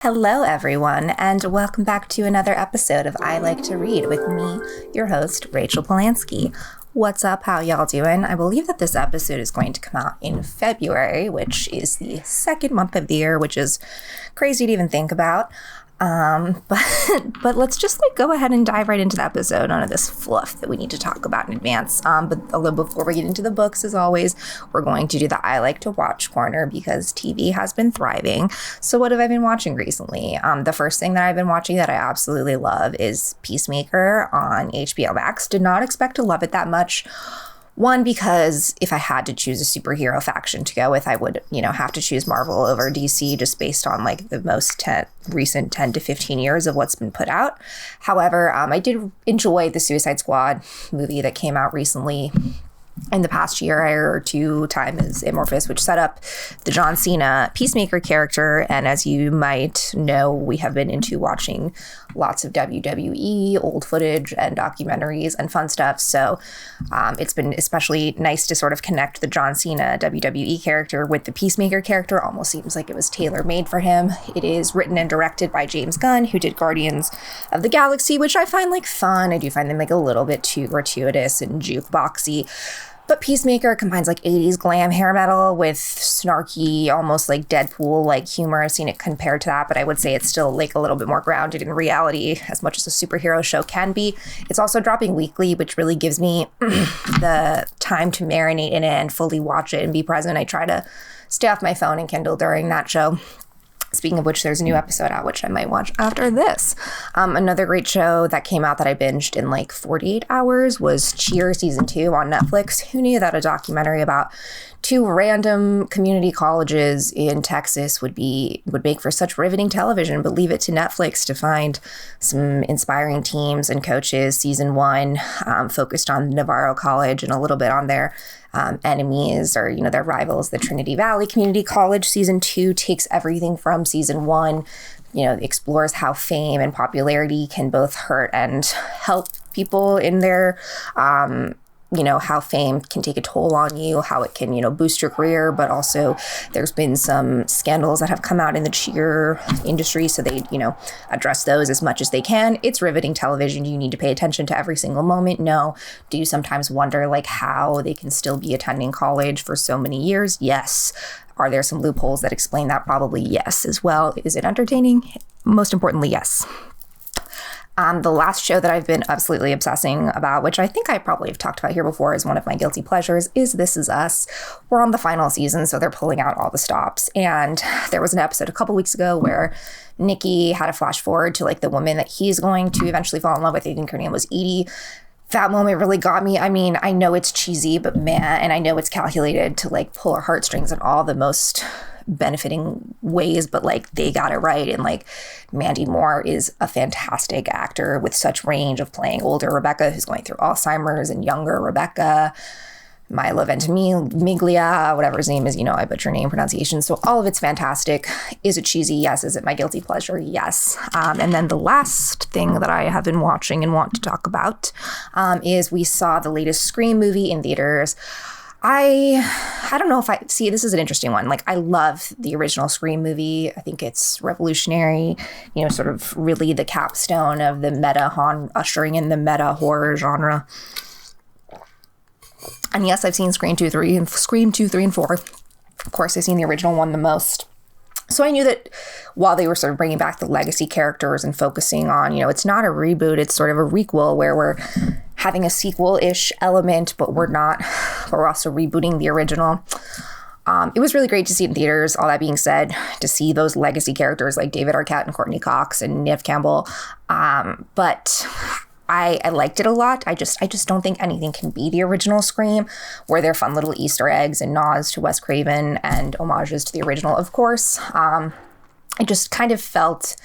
Hello, everyone, and welcome back to another episode of I Like to Read with me, your host, Rachel Polanski. What's up? How y'all doing? I believe that this episode is going to come out in February, which is the second month of the year, which is crazy to even think about. But let's just go ahead and dive right into the episode. None of this fluff that we need to talk about in advance. But a little before we get into the books, as always, we're going to do the I Like to Watch corner because TV has been thriving. So what have I been watching recently? The first thing that I've been watching that I absolutely love is Peacemaker on HBO Max. Did not expect to love it that much. One, because if I had to choose a superhero faction to go with, I would, have to choose Marvel over DC just based on the most recent 10 to 15 years of what's been put out. However, I did enjoy the Suicide Squad movie that came out recently in the past year or two. Time is amorphous, which set up the John Cena Peacemaker character. And as you might know, we have been into watching lots of WWE, old footage and documentaries and fun stuff. So it's been especially nice to sort of connect the John Cena WWE character with the Peacemaker character. Almost seems like it was tailor-made for him. It is written and directed by James Gunn, who did Guardians of the Galaxy, which I find fun. I do find them a little bit too gratuitous and jukeboxy. But Peacemaker combines 80s glam hair metal with snarky, almost Deadpool humor. I've seen it compared to that, but I would say it's still a little bit more grounded in reality as much as a superhero show can be. It's also dropping weekly, which really gives me the time to marinate in it and fully watch it and be present. I try to stay off my phone and Kindle during that show. Speaking of which, there's a new episode out, which I might watch after this. Another great show that came out that I binged in 48 hours was Cheer Season 2 on Netflix. Who knew that a documentary about two random community colleges in Texas would make for such riveting television? But leave it to Netflix to find some inspiring teams and coaches. Season 1 focused on Navarro College and a little bit on their enemies or, their rivals, the Trinity Valley Community College. Season 2 takes everything from season 1, explores how fame and popularity can both hurt and help people in their, how fame can take a toll on you, how it can, boost your career. But also there's been some scandals that have come out in the cheer industry. So they, address those as much as they can. It's riveting television. Do you need to pay attention to every single moment? No. Do you sometimes wonder how they can still be attending college for so many years? Yes. Are there some loopholes that explain that? Probably yes as well. Is it entertaining? Most importantly, yes. The last show that I've been absolutely obsessing about, which I think I probably have talked about here before as one of my guilty pleasures, is This Is Us. We're on the final season, so they're pulling out all the stops. And there was an episode a couple weeks ago where Nikki had a flash forward to the woman that he's going to eventually fall in love with. I think her name was Edie. That moment really got me. I mean, I know it's cheesy, but man, and I know it's calculated to pull our heartstrings in all the most benefiting ways, but they got it right. And Mandy Moore is a fantastic actor with such range of playing older Rebecca who's going through Alzheimer's and younger Rebecca, Milo Ventimiglia, whatever his name is, I butcher name pronunciation. So all of it's fantastic. Is it cheesy? Yes. Is it my guilty pleasure? Yes. And then the last thing that I have been watching and want to talk about is we saw the latest Scream movie in theaters. I don't know if this is an interesting one. I love the original Scream movie. I think it's revolutionary, sort of really the capstone of the ushering in the meta horror genre. And yes, I've seen Scream 2, 3, and 4. Of course, I've seen the original one the most. So I knew that while they were sort of bringing back the legacy characters and focusing on, it's not a reboot, it's sort of a requel where we're having a sequel-ish element, but we're also rebooting the original. It was really great to see it in theaters. All that being said, to see those legacy characters like David Arquette and Courtney Cox and Neve Campbell. But I liked it a lot. I just don't think anything can be the original Scream. Were there fun little Easter eggs and nods to Wes Craven and homages to the original? Of course. I just kind of felt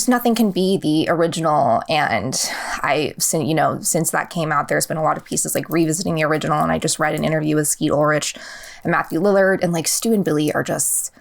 nothing can be the original. And since that came out, there's been a lot of pieces revisiting the original. And I just read an interview with Skeet Ulrich and Matthew Lillard, and Stu and Billy are just,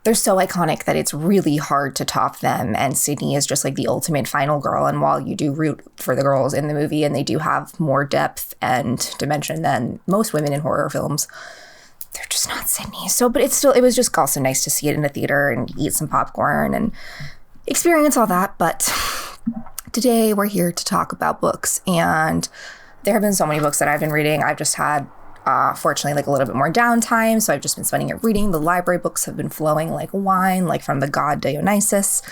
they're so iconic that it's really hard to top them. And Sydney is just the ultimate final girl. And while you do root for the girls in the movie and they do have more depth and dimension than most women in horror films, they're just not Sydney. So, but it was just also nice to see it in the theater and eat some popcorn and experience all that. But today we're here to talk about books, and there have been so many books that I've been reading. I've just had, fortunately, like a little bit more downtime, so I've just been spending it reading. The library books have been flowing like wine, like from the god Dionysus.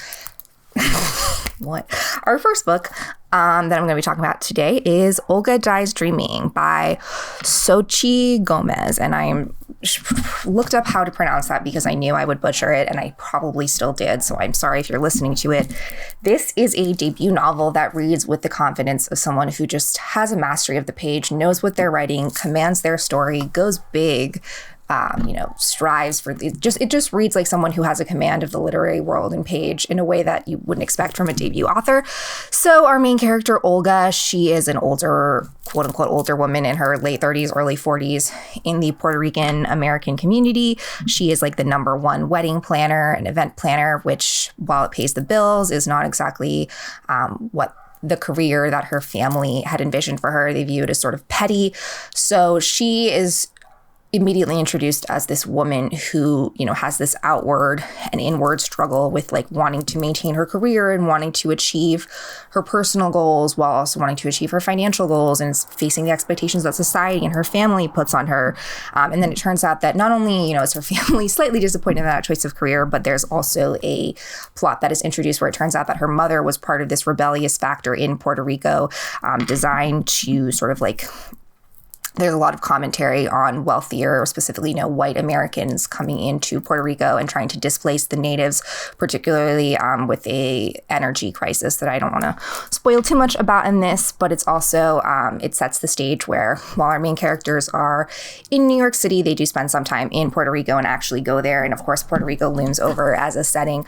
What? Our first book that I'm going to be talking about today is Olga Dies Dreaming by Xochitl Gomez. And I looked up how to pronounce that because I knew I would butcher it, and I probably still did. So I'm sorry if you're listening to it. This is a debut novel that reads with the confidence of someone who just has a mastery of the page, knows what they're writing, commands their story, goes big, strives for it just reads like someone who has a command of the literary world and page in a way that you wouldn't expect from a debut author. So our main character, Olga, she is an older, quote unquote, older woman in her late 30s, early 40s in the Puerto Rican American community. She is like the number one wedding planner and event planner, which, while it pays the bills, is not exactly what the career that her family had envisioned for her. They view it as sort of petty. So she is immediately introduced as this woman who, has this outward and inward struggle with like wanting to maintain her career and wanting to achieve her personal goals while also wanting to achieve her financial goals, and is facing the expectations that society and her family puts on her. And then it turns out that not only, is her family slightly disappointed in that choice of career, but there's also a plot that is introduced where it turns out that her mother was part of this rebellious factor in Puerto Rico, designed to sort of like, there's a lot of commentary on wealthier, or specifically, white Americans coming into Puerto Rico and trying to displace the natives, particularly with a energy crisis that I don't want to spoil too much about in this. But it's also, it sets the stage where, while our main characters are in New York City, they do spend some time in Puerto Rico and actually go there. And of course, Puerto Rico looms over as a setting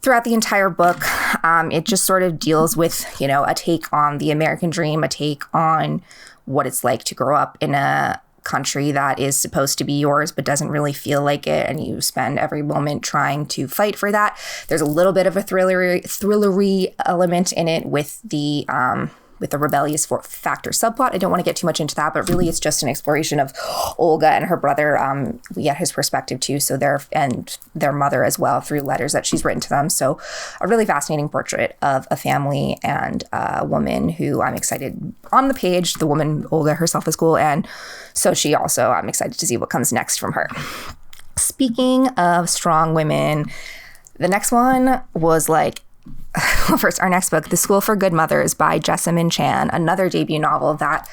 throughout the entire book. It just sort of deals with, a take on the American dream, a take on what it's like to grow up in a country that is supposed to be yours but doesn't really feel like it, and you spend every moment trying to fight for that. There's a little bit of a thrillery element in it with the rebellious factor subplot. I don't want to get too much into that, but really it's just an exploration of Olga and her brother. We get his perspective too, so their mother as well, through letters that she's written to them. So a really fascinating portrait of a family and a woman who I'm excited on the page. The woman, Olga herself, is cool, and so she also, I'm excited to see what comes next from her. Speaking of strong women, the next one was like, well, first, our next book, The School for Good Mothers by Jessamine Chan, another debut novel that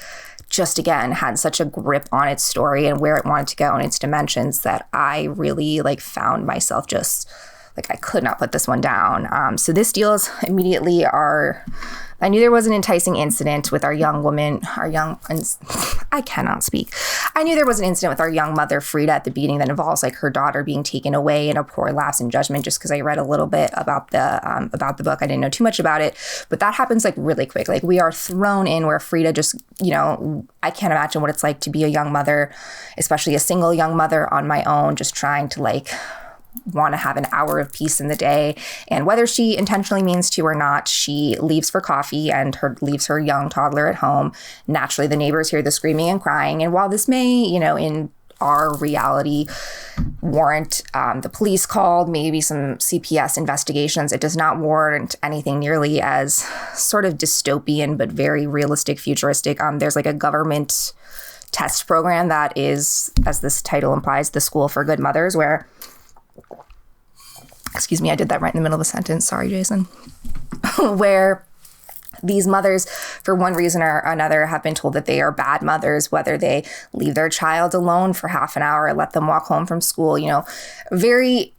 just, again, had such a grip on its story and where it wanted to go and its dimensions that I really found myself just I could not put this one down. So this deals immediately I knew there was an enticing incident with I cannot speak. I knew there was an incident with our young mother, Frida, at the beginning that involves her daughter being taken away in a poor lapse in judgment, just because I read a little bit about the book. I didn't know too much about it, but that happens really quick. We are thrown in where Frida just, I can't imagine what it's like to be a young mother, especially a single young mother on my own, just trying to want to have an hour of peace in the day. And whether she intentionally means to or not, she leaves for coffee and leaves her young toddler at home. Naturally, the neighbors hear the screaming and crying. And while this may, in our reality, warrant the police called, maybe some CPS investigations, it does not warrant anything nearly as sort of dystopian, but very realistic, futuristic. There's a government test program that is, as this title implies, the School for Good Mothers, where, excuse me, I did that right in the middle of a sentence. Sorry, Jason. Where these mothers, for one reason or another, have been told that they are bad mothers, whether they leave their child alone for half an hour, let them walk home from school, very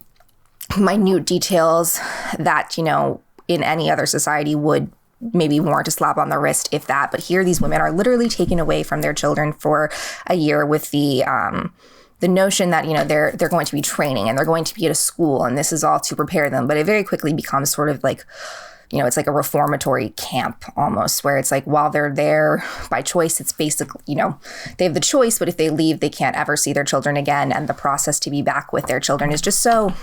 minute details that, in any other society would maybe warrant a slap on the wrist, if that. But here, these women are literally taken away from their children for a year with the notion that, they're going to be training and they're going to be at a school, and this is all to prepare them. But it very quickly becomes sort of it's like a reformatory camp almost, where it's while they're there by choice, it's basically, they have the choice, but if they leave, they can't ever see their children again. And the process to be back with their children is just so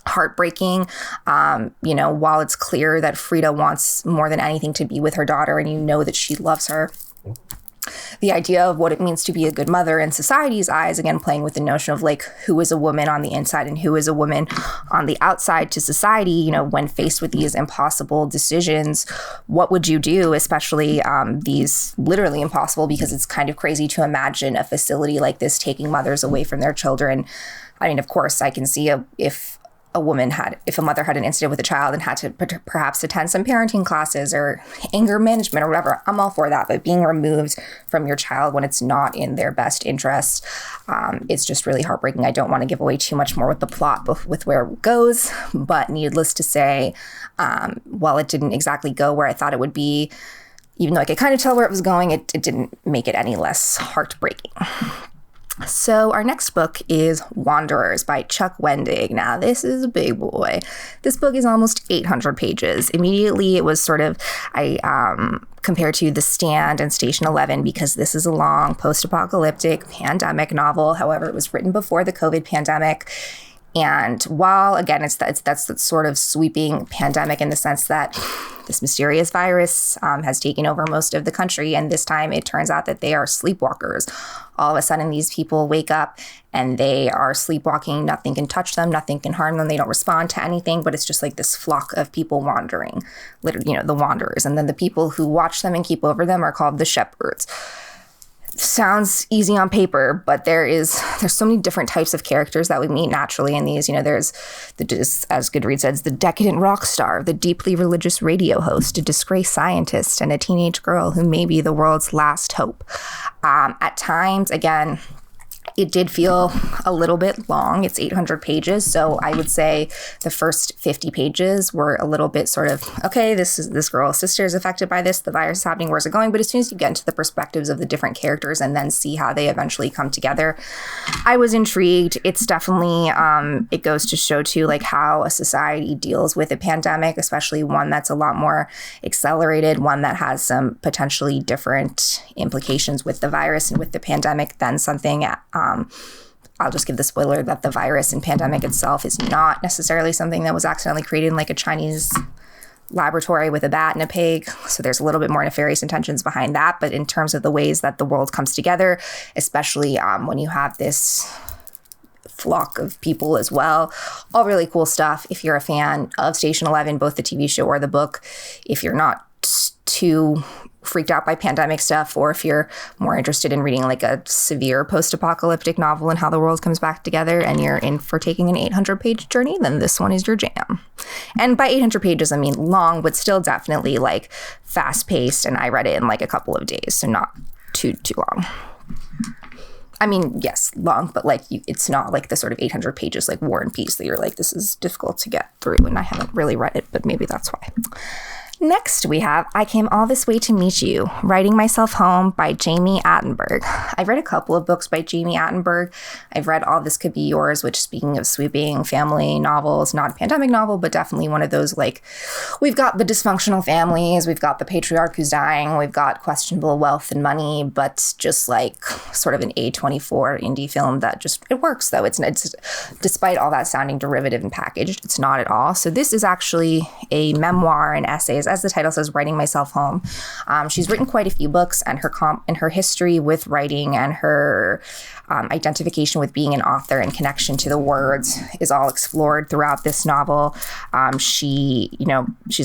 heartbreaking. While it's clear that Frida wants more than anything to be with her daughter, and that she loves her, the idea of what it means to be a good mother in society's eyes, again, playing with the notion of like who is a woman on the inside and who is a woman on the outside to society, you know, when faced with these impossible decisions, what would you do, especially these literally impossible, because it's kind of crazy to imagine a facility like this taking mothers away from their children. I mean, of course, I can see if a mother had an incident with a child and had to perhaps attend some parenting classes or anger management or whatever, I'm all for that. But being removed from your child when it's not in their best interest, it's just really heartbreaking. I don't want to give away too much more with the plot, with where it goes. But needless to say, while it didn't exactly go where I thought it would be, even though I could kind of tell where it was going, it didn't make it any less heartbreaking. So our next book is Wanderers by Chuck Wendig. Now, this is a big boy. This book is almost 800 pages. Immediately, it was sort of, compared to The Stand and Station 11, because this is a long post-apocalyptic pandemic novel. However, it was written before the COVID pandemic. And while, again, that's the sort of sweeping pandemic in the sense that this mysterious virus has taken over most of the country. And this time it turns out that they are sleepwalkers. All of a sudden, these people wake up and they are sleepwalking. Nothing can touch them. Nothing can harm them. They don't respond to anything. But it's just like this flock of people wandering, literally, you know, the wanderers. And then the people who watch them and keep over them are called the shepherds. Sounds easy on paper, but there's so many different types of characters that we meet naturally in these. You know, there's as Goodreads says, the decadent rock star, the deeply religious radio host, a disgraced scientist, and a teenage girl who may be the world's last hope. At times, again, it did feel a little bit long. It's 800 pages. So I would say the first 50 pages were a little bit sort of, okay, this girl's sister is affected by this. The virus is happening. Where's it going? But as soon as you get into the perspectives of the different characters and then see how they eventually come together, I was intrigued. It's definitely, it goes to show too, like how a society deals with a pandemic, especially one that's a lot more accelerated, one that has some potentially different implications with the virus and with the pandemic than something I'll just give the spoiler that the virus and pandemic itself is not necessarily something that was accidentally created in like a Chinese laboratory with a bat and a pig. So there's a little bit more nefarious intentions behind that. But in terms of the ways that the world comes together, especially when you have this flock of people as well, all really cool stuff. If you're a fan of Station 11, both the TV show or the book, if you're not too freaked out by pandemic stuff, or if you're more interested in reading like a severe post-apocalyptic novel and how the world comes back together and you're in for taking an 800-page journey, then this one is your jam. And by 800 pages, I mean long, but still definitely like fast-paced, and I read it in like a couple of days, so not too long. I mean, yes, long, but like it's not like the sort of 800 pages like War and Peace that you're like, this is difficult to get through, and I haven't really read it, but maybe that's why. Next, we have I Came All This Way to Meet You, Writing Myself Home by Jami Attenberg. I've read a couple of books by Jami Attenberg. I've read All This Could Be Yours, which, speaking of sweeping family novels, not a pandemic novel, but definitely one of those, like, we've got the dysfunctional families, we've got the patriarch who's dying, we've got questionable wealth and money, but just like sort of an A24 indie film that just, it works though. It's despite all that sounding derivative and packaged, it's not at all. So this is actually a memoir and essays, as the title says, Writing Myself Home. She's written quite a few books, and her history with writing and her identification with being an author and connection to the words is all explored throughout this novel. She's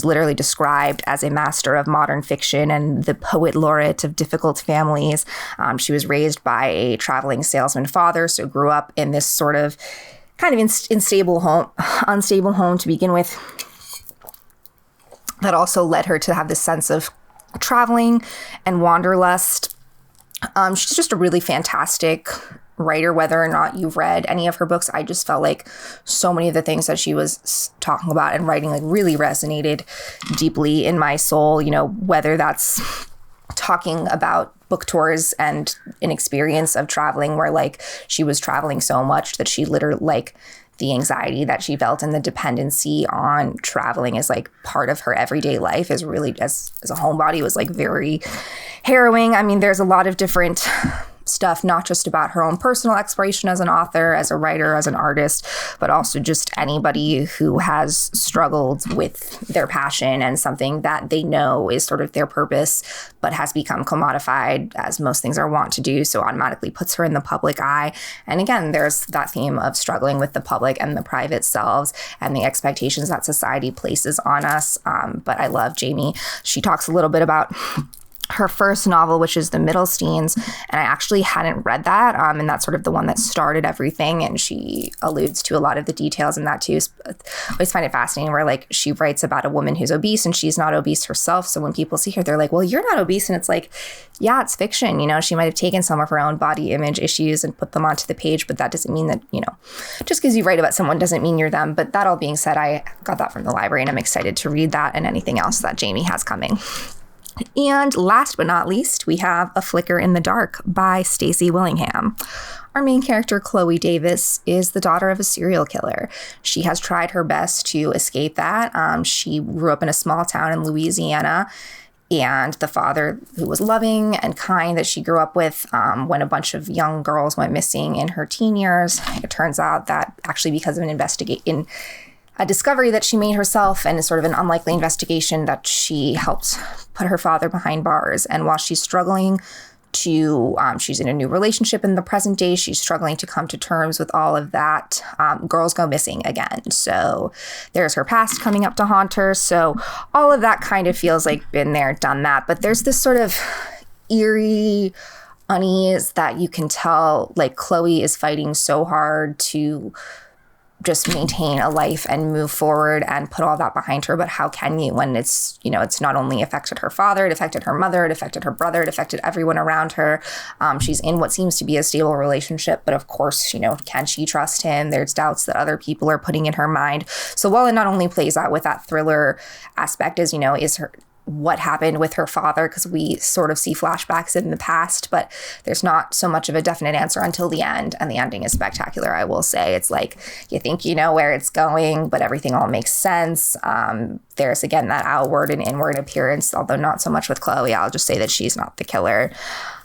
literally described as a master of modern fiction and the poet laureate of difficult families. She was raised by a traveling salesman father, so grew up in this sort of kind of unstable home to begin with. That also led her to have this sense of traveling and wanderlust. She's just a really fantastic writer. Whether or not you've read any of her books, I just felt like so many of the things that she was talking about and writing like really resonated deeply in my soul. You know, whether that's talking about book tours and an experience of traveling where like she was traveling so much that she literally like the anxiety that she felt and the dependency on traveling as like part of her everyday life is really, as a homebody, was like very harrowing. I mean, there's a lot of different stuff, not just about her own personal exploration as an author, as a writer, as an artist, but also just anybody who has struggled with their passion and something that they know is sort of their purpose, but has become commodified, as most things are wont to do, so automatically puts her in the public eye. And again, there's that theme of struggling with the public and the private selves and the expectations that society places on us. But I love Jami. She talks a little bit about her first novel, which is The Middlesteins, and I actually hadn't read that, and that's sort of the one that started everything, and she alludes to a lot of the details in that too. I always find it fascinating where, like, she writes about a woman who's obese and she's not obese herself, so when people see her, they're like, well, you're not obese, and it's like, yeah, it's fiction, you know, she might have taken some of her own body image issues and put them onto the page, but that doesn't mean that, you know, just because you write about someone doesn't mean you're them. But that all being said, I got that from the library, and I'm excited to read that and anything else that Jami has coming. And last but not least, we have A Flicker in the Dark by Stacy Willingham. Our main character, Chloe Davis, is the daughter of a serial killer. She has tried her best to escape that. She grew up in a small town in Louisiana, and the father, who was loving and kind that she grew up with, when a bunch of young girls went missing in her teen years, it turns out that actually because of a discovery that she made herself and sort of an unlikely investigation, that she helped put her father behind bars. And while she's struggling to, she's in a new relationship in the present day, she's struggling to come to terms with all of that, girls go missing again. So there's her past coming up to haunt her. So all of that kind of feels like been there, done that. But there's this sort of eerie unease that you can tell, like, Chloe is fighting so hard to just maintain a life and move forward and put all that behind her. But how can you when it's, you know, it's not only affected her father, it affected her mother, it affected her brother, it affected everyone around her. She's in what seems to be a stable relationship, but of course, you know, can she trust him? There's doubts that other people are putting in her mind. So while it not only plays out with that thriller aspect as, you know, what happened with her father, because we sort of see flashbacks in the past, but there's not so much of a definite answer until the end, and the ending is spectacular, I will say. It's like, you think you know where it's going, but everything all makes sense. There's, again, that outward and inward appearance, although not so much with Chloe. I'll just say that she's not the killer.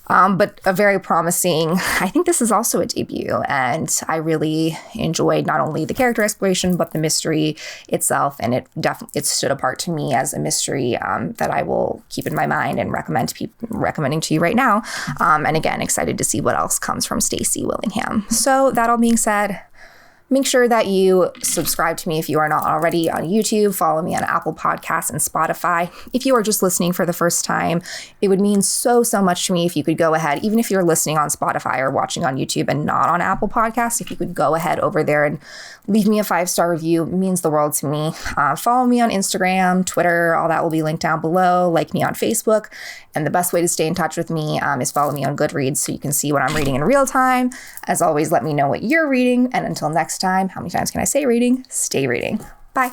But a very promising, I think this is also a debut, and I really enjoyed not only the character exploration, but the mystery itself, and it stood apart to me as a mystery that I will keep in my mind and recommending to you right now. And again, excited to see what else comes from Stacy Willingham. So that all being said, make sure that you subscribe to me if you are not already on YouTube. Follow me on Apple Podcasts and Spotify. If you are just listening for the first time, it would mean so much to me if you could go ahead, even if you're listening on Spotify or watching on YouTube and not on Apple Podcasts, if you could go ahead over there and leave me a 5-star review. It means the world to me. Follow me on Instagram, Twitter, all that will be linked down below. Like me on Facebook. And the best way to stay in touch with me is follow me on Goodreads so you can see what I'm reading in real time. As always, let me know what you're reading. And until next time, how many times can I say reading? Stay reading. Bye.